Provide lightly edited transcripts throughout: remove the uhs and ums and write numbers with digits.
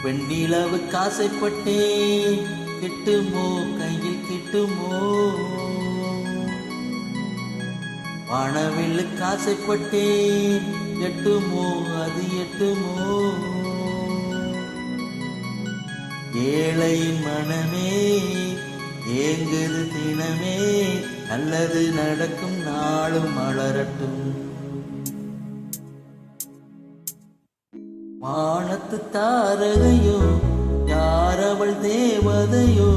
வெண்ணிலவு காசைப்பட்டேன், கிட்டுமோ கையில் கிட்டுமோ. வானவில்லு காசைப்பட்டேன், எட்டுமோ அது எட்டுமோ. ஏழையின் மனமே ஏங்குது தினமே, நல்லது நடக்கும் நாளும் மலரட்டும். வானத்து தாரகையோ யாரவள் தேவதையோ,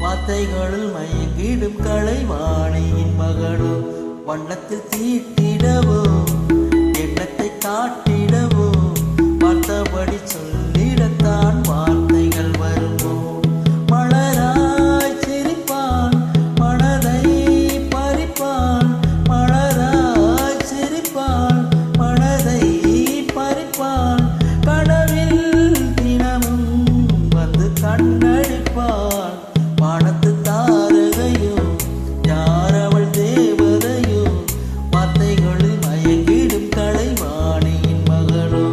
வார்த்தைகளில் மயங்கிடும் கலைவாணியின் மகளோ. வண்ணத்தில் தீட்டிடவோ எண்ணத்தை காட்டிடவோ, பார்த்தபடி சொல்லிடத்தான் வார்த்தைகள் வருமோ. மலராய் சிரிப்பான் மனதை பறிப்பான், மலராய் சிரிப்பான் மனதை பறிப்பான். கனவில் தினமும் வந்து கண்ணடிப்பான். வானத்து தாரகையோ யாரவள் தேவதையோ, வார்த்தைகளில் மயங்கிடும் கலைவாணியின் மகளோ.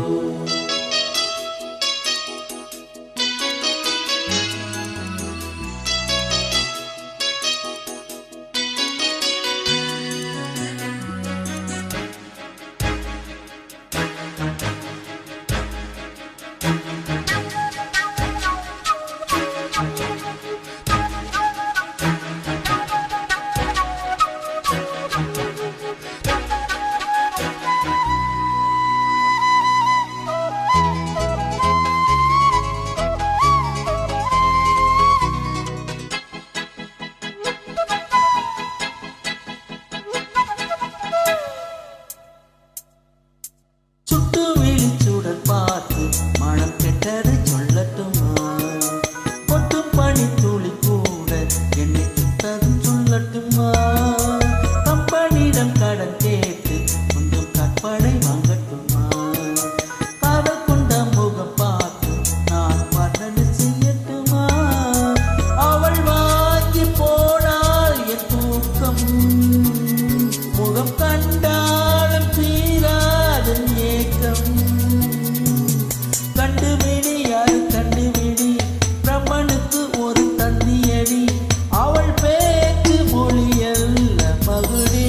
மனம் கெட்டதை சொல்லட்டுமா, பொட்டு பனி துளி கூட என்னை சுட்டதும் சொல்லட்டுமா. கம்பனிடம் கடன் கேட்டு கொஞ்சம் கற்பனை வாங்கட்டுமா, காதல் கொண்ட முகம் பார்த்து நான் வர்ணனை செய்யட்டுமா. அவள் வாங்கி போனால் என் தூக்கம், முகம் கண்டாலும் தீராதன் ஏக்கம். கண்டுபிடி யாரு கண்டுபிடி, பிரம்மனுக்கு ஒரு தந்தியடி. அவள் பேச்சு மொழியல்ல மகுடி.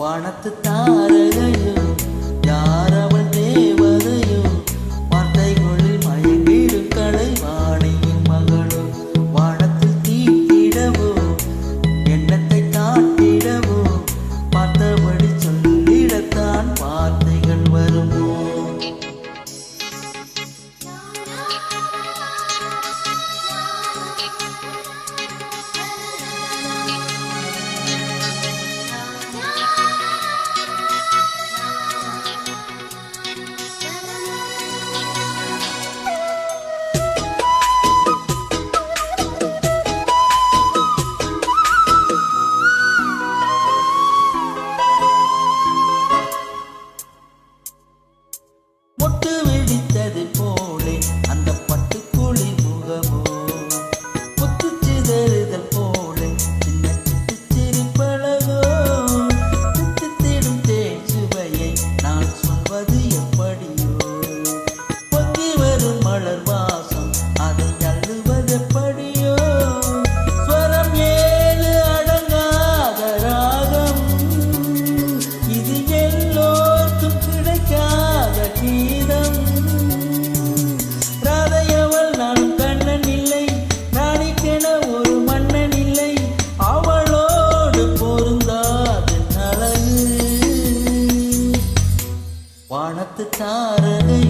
வானத்து தாரகையோ யாரவள் தேவதையோ, வார்த்தைகளில் மயங்கிடும் கலைவாணியின் மகளோ. வானத்தில் தீட்டிடவோ எண்ணத்தை காட்டிடவோ, பார்த்தபடி சொல்லிடத்தான் வார்த்தைகள் வருமோ. மொட்டு வெடித்தது போலே அந்த பட்டுக்குழி முகமோ, முத்து சிதறுதல் போலே சின்ன சிட்டு சிரிப்பழகோ. சித்தித்திடும் தேன் சுவையை நான் சொல்வது எப்படியோ, பொங்கி வரும் மலர் வாசம் அதை அள்ளுவது எப்படியோ. ஸ்வரம் ஏழு அடங்காத ராகம், இது எல்லோருக்கும் கிடைக்காத கீதம். ராதையவள் நான் கண்ணன் இல்லை, ராணிக்கென ஒரு மன்னன் இல்லை. அவளோடு பொருந்தாது அழகு. வானத்து தாரகை